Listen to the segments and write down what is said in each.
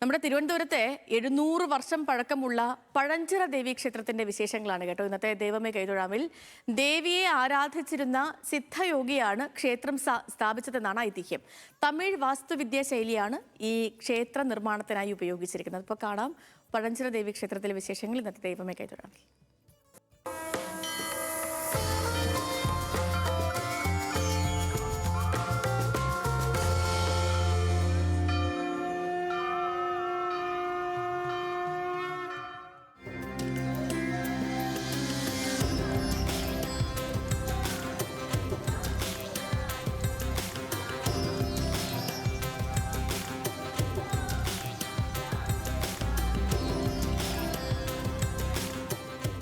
നമ്മുടെ തിരുവനന്തപുരത്തെ 700 വർഷം പഴക്കമുള്ള പഴഞ്ചിറ ദേവി ക്ഷേത്രത്തിന്റെ വിശേഷങ്ങളാണ് കേട്ടോ ഇന്നത്തെ ദൈവമേ കൈതൊഴാമിൽ. ദേവിയെ ആരാധിച്ചിരുന്ന സിദ്ധയോഗിയാണ് ക്ഷേത്രം സ്ഥാപിച്ചതെന്നാണ് ഐതിഹ്യം. തമിഴ് വാസ്തുവിദ്യാ ശൈലിയാണ് ഈ ക്ഷേത്ര നിർമ്മാണത്തിനായി ഉപയോഗിച്ചിരിക്കുന്നത്. ഇപ്പോൾ കാണാം പഴഞ്ചിറ ദേവി ക്ഷേത്രത്തിലെ വിശേഷങ്ങൾ ഇന്നത്തെ ദൈവമേ കൈതൊഴാമിൽ.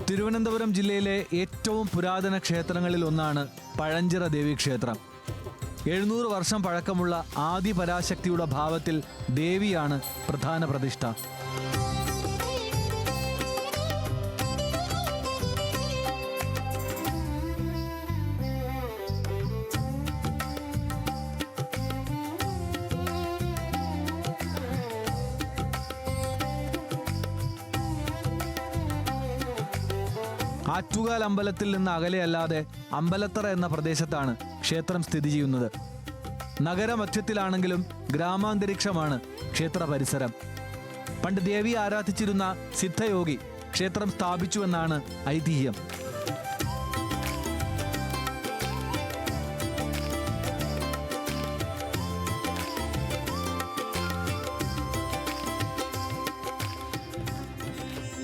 തിരുവനന്തപുരം ജില്ലയിലെ ഏറ്റവും പുരാതന ക്ഷേത്രങ്ങളിൽ ഒന്നാണ് പഴഞ്ചിറ ദേവീക്ഷേത്രം. 700 വർഷം പഴക്കമുള്ള ആദി പരാശക്തിയുടെ ഭാവത്തിൽ ദേവിയാണ് പ്രധാന പ്രതിഷ്ഠ. ആറ്റുകാൽ അമ്പലത്തിൽ നിന്ന് അകലെയല്ലാതെ അമ്പലത്തറ എന്ന പ്രദേശത്താണ് ക്ഷേത്രം സ്ഥിതി ചെയ്യുന്നത്. നഗരമധ്യത്തിലാണെങ്കിലും ഗ്രാമാന്തരീക്ഷമാണ് ക്ഷേത്ര പരിസരം. പണ്ട് ദേവി ആരാധിച്ചിരുന്ന സിദ്ധയോഗി ക്ഷേത്രം സ്ഥാപിച്ചുവെന്നാണ് ഐതിഹ്യം.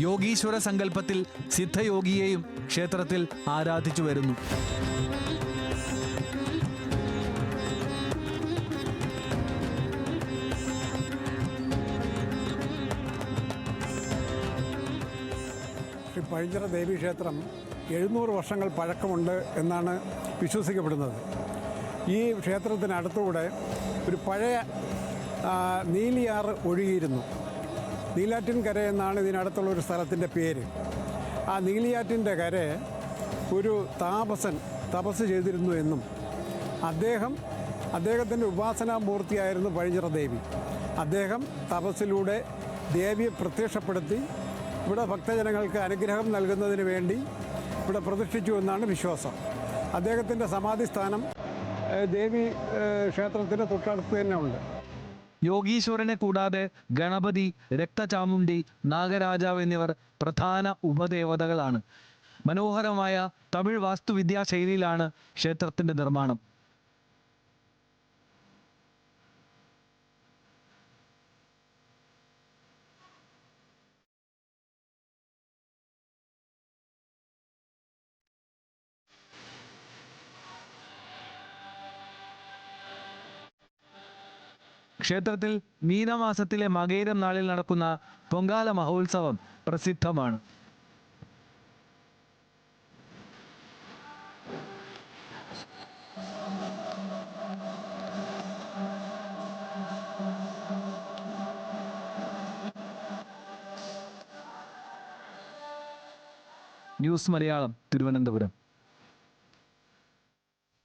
യോഗീശ്വര സങ്കല്പത്തിൽ സിദ്ധയോഗിയെയും ക്ഷേത്രത്തിൽ ആരാധിച്ചു വരുന്നു. ശ്രീ പഴഞ്ചിറ ദേവീക്ഷേത്രം 700 വർഷങ്ങൾ പഴക്കമുണ്ട് എന്നാണ് വിശ്വസിക്കപ്പെടുന്നത്. ഈ ക്ഷേത്രത്തിനടുത്തൂടെ ഒരു പഴയ നീലിയാറ് ഒഴുകിയിരുന്നു. നീലാറ്റിൻകര എന്നാണ് ഇതിനടുത്തുള്ള ഒരു സ്ഥലത്തിൻ്റെ പേര്. ആ നീലിയാറ്റിൻ്റെ കര ഒരു താപസൻ തപസ് ചെയ്തിരുന്നു എന്നും അദ്ദേഹത്തിൻ്റെ ഉപാസനാമൂർത്തിയായിരുന്നു പഴഞ്ചിറ ദേവി. അദ്ദേഹം തപസ്സിലൂടെ ദേവിയെ പ്രത്യക്ഷപ്പെടുത്തി ഇവിടെ ഭക്തജനങ്ങൾക്ക് അനുഗ്രഹം നൽകുന്നതിന് വേണ്ടി ഇവിടെ പ്രതിഷ്ഠിച്ചു എന്നാണ് വിശ്വാസം. അദ്ദേഹത്തിൻ്റെ സമാധിസ്ഥാനം ദേവി ക്ഷേത്രത്തിൻ്റെ തൊട്ടടുത്ത് തന്നെ ഉണ്ട്. യോഗീശ്വരനെ കൂടാതെ ഗണപതി, രക്തചാമുണ്ഡി, നാഗരാജാവ് എന്നിവർ പ്രധാന ഉപദേവതകളാണ്. മനോഹരമായ തമിഴ് വാസ്തുവിദ്യാ ശൈലിയിലാണ് ക്ഷേത്രത്തിന്റെ നിർമ്മാണം. ക്ഷേത്രത്തിൽ മീനമാസത്തിലെ മകയിരം നാളിൽ നടക്കുന്ന പൊങ്കാല മഹോത്സവം പ്രസിദ്ധമാണ്. ന്യൂസ് മലയാളം, തിരുവനന്തപുരം.